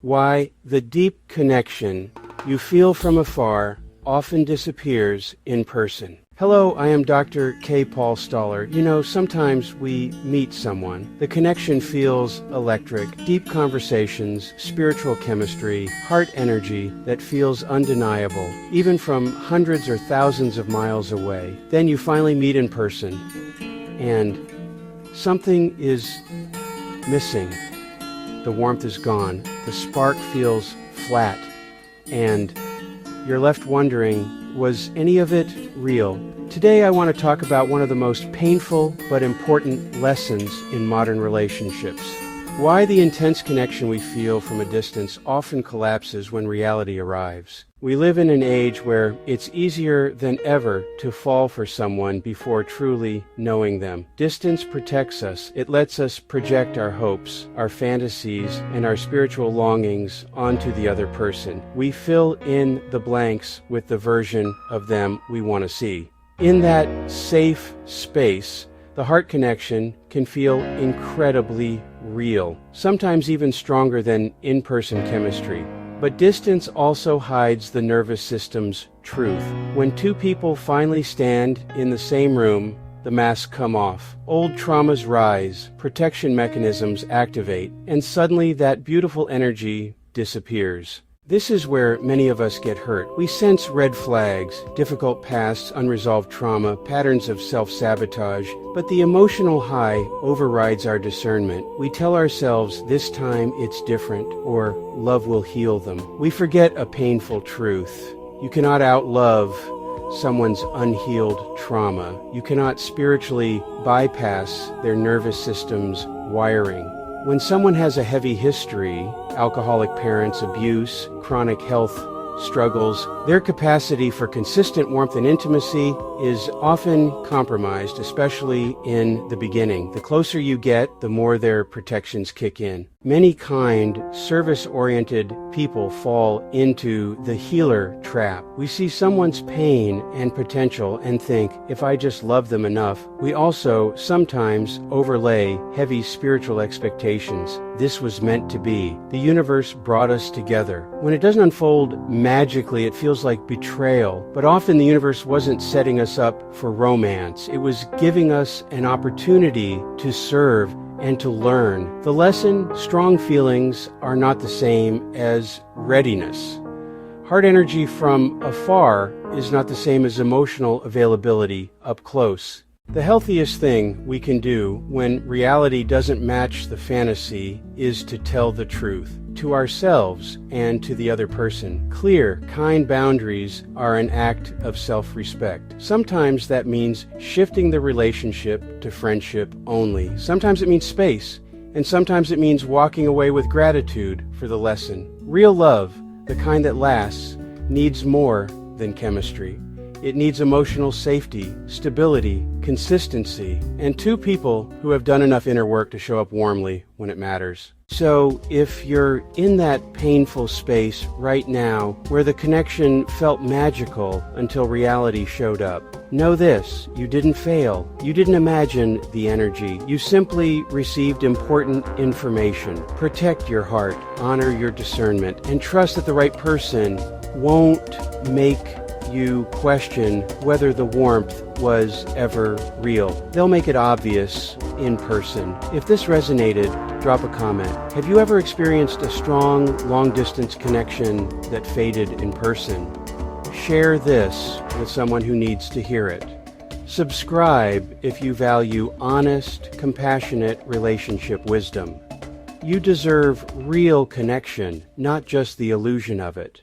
why the deep connection you feel from afar often disappears in person. Hello, I am Dr. K. Paul Stoller. You know, sometimes we meet someone. The connection feels electric, deep conversations, spiritual chemistry, heart energy that feels undeniable, even from hundreds or thousands of miles away. Then you finally meet in person, and something is missing. The warmth is gone, the spark feels flat, and you're left wondering, was any of it real? Today I want to talk about one of the most painful but important lessons in modern relationships. Why the intense connection we feel from a distance often collapses when reality arrives. We live in an age where it's easier than ever to fall for someone before truly knowing them. Distance protects us. It lets us project our hopes, our fantasies, and our spiritual longings onto the other person. We fill in the blanks with the version of them we want to see. In that safe space, the heart connection can feel incredibly real, sometimes even stronger than in-person chemistry. But distance also hides the nervous system's truth. When two people finally stand in the same room, the masks come off. Old traumas rise, protection mechanisms activate, and suddenly that beautiful energy disappears. This is where many of us get hurt. We sense red flags, difficult pasts, unresolved trauma, patterns of self-sabotage, but the emotional high overrides our discernment. We tell ourselves this time it's different, or love will heal them. We forget a painful truth. You cannot outlove someone's unhealed trauma. You cannot spiritually bypass their nervous system's wiring. When someone has a heavy history, alcoholic parents, abuse, chronic health struggles, their capacity for consistent warmth and intimacy is often compromised, especially in the beginning. The closer you get, the more their protections kick in. Many kind, service-oriented people fall into the healer trap. We see someone's pain and potential and think, if I just love them enough. We also sometimes overlay heavy spiritual expectations. This was meant to be. The universe brought us together. When it doesn't unfold magically, it feels like betrayal. But often the universe wasn't setting us up for romance. It was giving us an opportunity to serve and to learn. The lesson: strong feelings are not the same as readiness. Heart energy from afar is not the same as emotional availability up close. The healthiest thing we can do when reality doesn't match the fantasy is to tell the truth to ourselves and to the other person. Clear, kind boundaries are an act of self-respect. Sometimes that means shifting the relationship to friendship only. Sometimes it means space, and sometimes it means walking away with gratitude for the lesson. Real love, the kind that lasts, needs more than chemistry. It needs emotional safety, stability, consistency, and two people who have done enough inner work to show up warmly when it matters. So if you're in that painful space right now where the connection felt magical until reality showed up, know this: you didn't fail. You didn't imagine the energy. You simply received important information. Protect your heart, honor your discernment, and trust that the right person won't make you question whether the warmth was ever real. They'll make it obvious in person. If this resonated, drop a comment. Have you ever experienced a strong, long-distance connection that faded in person? Share this with someone who needs to hear it. Subscribe if you value honest, compassionate relationship wisdom. You deserve real connection, not just the illusion of it.